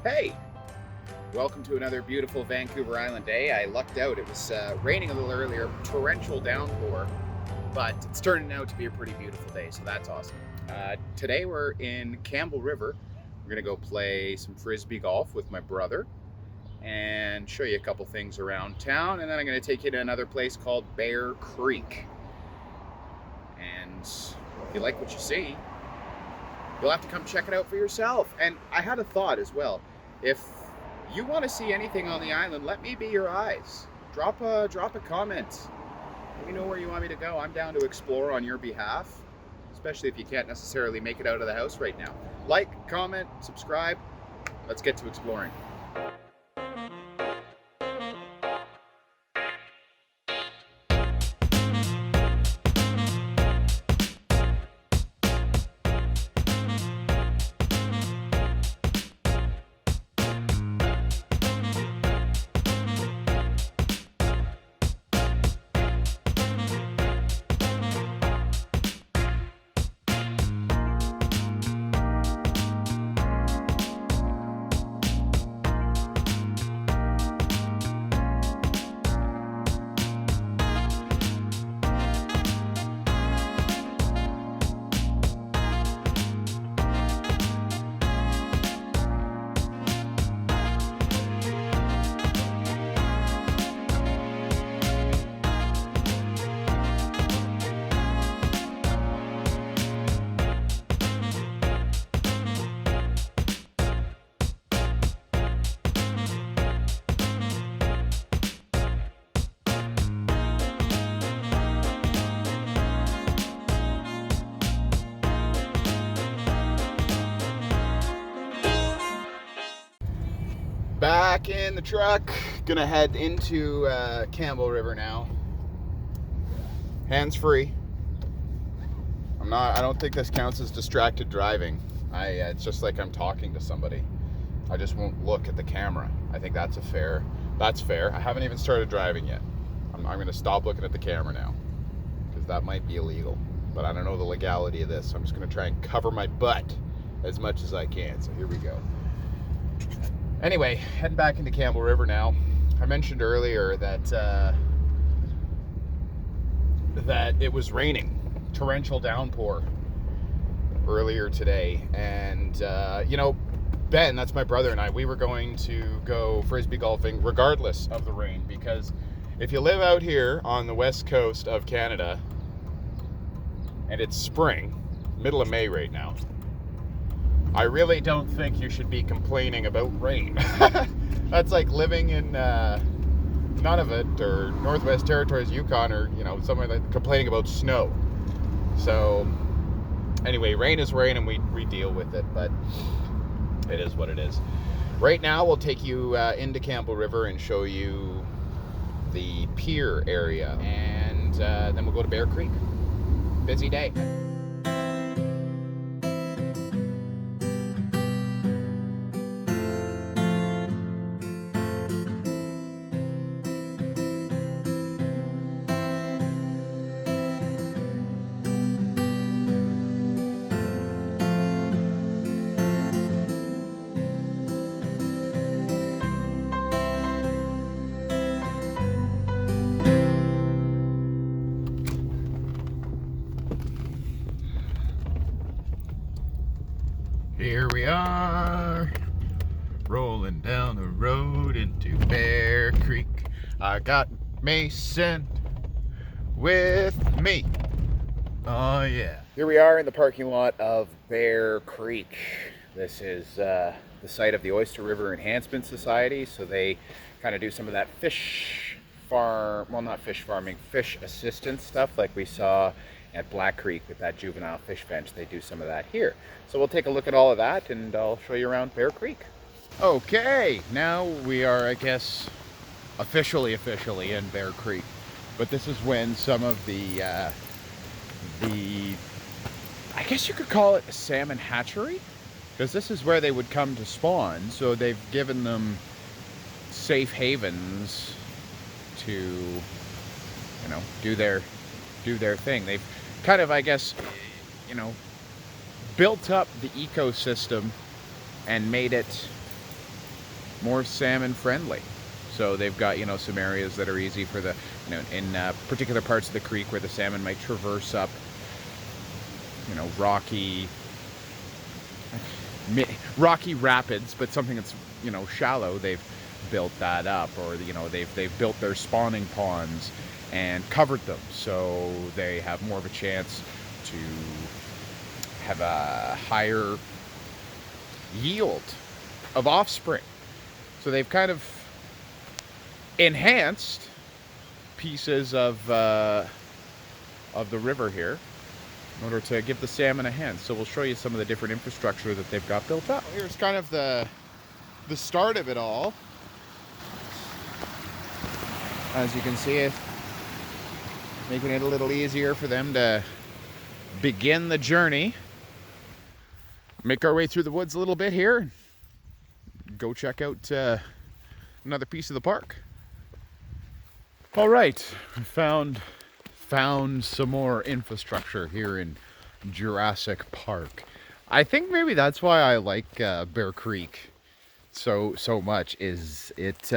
Hey, welcome to another beautiful Vancouver Island day. I lucked out. It was raining a little earlier, torrential downpour, but it's turning out to be a pretty beautiful day, so that's awesome. Today we're in Campbell River. We're gonna go play some Frisbee golf with my brother and show you a couple things around town, and then I'm gonna take you to another place called Bear Creek. And if you like what you see, you'll have to come check it out for yourself. And I had a thought as well. If you want to see anything on the island, let me be your eyes. Drop a comment. Let me know where you want me to go. I'm down to explore on your behalf, especially if you can't necessarily make it out of the house right now. Like, comment, subscribe. Let's get to exploring. Back in the truck, gonna head into Campbell River now. Hands free. I don't think this counts as distracted driving. It's just like I'm talking to somebody. I just won't look at the camera. I think that's fair. I haven't even started driving yet. I'm gonna stop looking at the camera now, because that might be illegal. But I don't know the legality of this, so I'm just gonna try and cover my butt as much as I can. So here we go. Anyway, heading back into Campbell River now. I mentioned earlier that that it was raining, torrential downpour earlier today, and Ben, that's my brother, and we were going to go Frisbee golfing regardless of the rain, because if you live out here on the west coast of Canada and it's spring, middle of May right now, I really don't think you should be complaining about rain. That's like living in Nunavut or Northwest Territories, Yukon, or somewhere like complaining about snow. So anyway, rain is rain, and we deal with it, but it is what it is. Right now we'll take you into Campbell River and show you the pier area, and then we'll go to Bear Creek. Busy day. Here we are, rolling down the road into Bear Creek. I got Mason with me. Oh yeah. Here we are in the parking lot of Bear Creek. This is the site of the Oyster River Enhancement Society, so they kind of do some of that fish farm, well, not fish farming, fish assistance stuff like we saw at Black Creek with that juvenile fish bench. They do some of that here. So we'll take a look at all of that, and I'll show you around Bear Creek. Okay, now we are, I guess, officially in Bear Creek. But this is when some of the I guess you could call it a salmon hatchery, because this is where they would come to spawn. So they've given them safe havens to, do their thing. They've kind of, I guess, built up the ecosystem and made it more salmon friendly. So they've got, some areas that are easy for the, in particular parts of the creek where the salmon might traverse up, rocky, rocky rapids, but something that's, shallow. They've built that up, or they've built their spawning ponds and covered them, so they have more of a chance to have a higher yield of offspring. So they've kind of enhanced pieces of the river here in order to give the salmon a hand. So we'll show you some of the different infrastructure that they've got built up. Here's kind of the start of it all. As you can see, it making it a little easier for them to begin the journey. Make our way through the woods a little bit here. Go check out another piece of the park. All right, we found some more infrastructure here in Jurassic Park. I think maybe that's why I like Bear Creek so much. Is it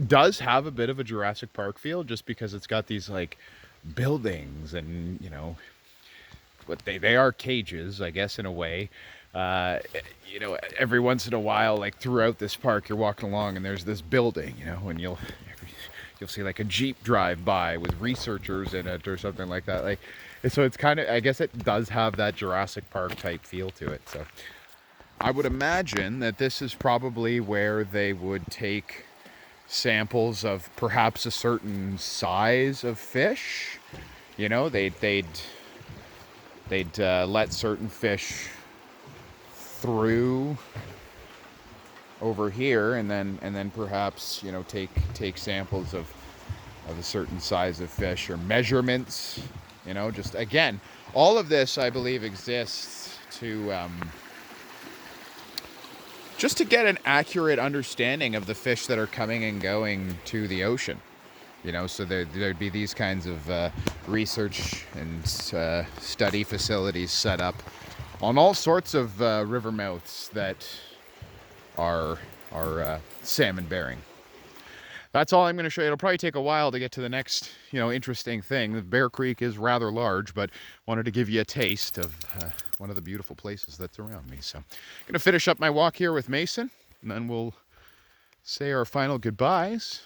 does have a bit of a Jurassic Park feel, just because it's got these like buildings and what they are cages, I guess, in a way. Every once in a while, like throughout this park, you're walking along and there's this building, and you'll see like a Jeep drive by with researchers in it or something like that. Like, so it's kind of, I guess it does have that Jurassic Park type feel to it. So I would imagine that this is probably where they would take samples of perhaps a certain size of fish. They'd let certain fish through over here, and then perhaps take samples of a certain size of fish, or measurements. Just again, all of this I believe exists to just to get an accurate understanding of the fish that are coming and going to the ocean. So there'd be these kinds of research and study facilities set up on all sorts of river mouths that are salmon bearing. That's all I'm going to show you. It'll probably take a while to get to the next, interesting thing. Bear Creek is rather large, but wanted to give you a taste of one of the beautiful places that's around me. So I'm going to finish up my walk here with Mason, and then we'll say our final goodbyes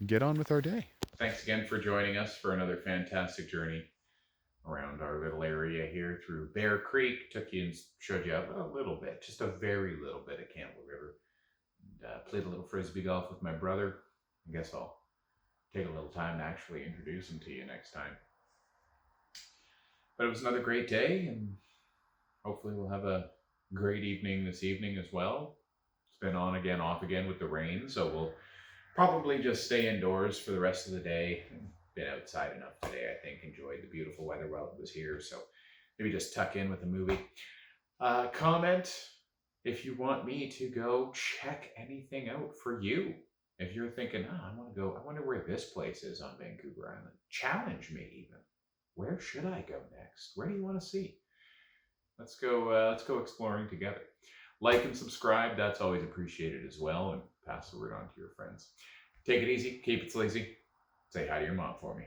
and get on with our day. Thanks again for joining us for another fantastic journey around our little area here through Bear Creek. Took you and showed you a little bit, just a very little bit of Campbell River. Played a little Frisbee golf with my brother. I guess I'll take a little time to actually introduce him to you next time. But it was another great day, and hopefully we'll have a great evening this evening as well. It's been on again, off again with the rain, so we'll probably just stay indoors for the rest of the day. Been outside enough today, I think. Enjoyed the beautiful weather while it was here, so maybe just tuck in with a movie. Comment if you want me to go check anything out for you. If you're thinking, I wonder where this place is on Vancouver Island. Challenge me even. Where should I go next? Where do you want to see? Let's go exploring together. Like and subscribe, that's always appreciated as well, and pass the word on to your friends. Take it easy, keep it sleazy. Say hi to your mom for me.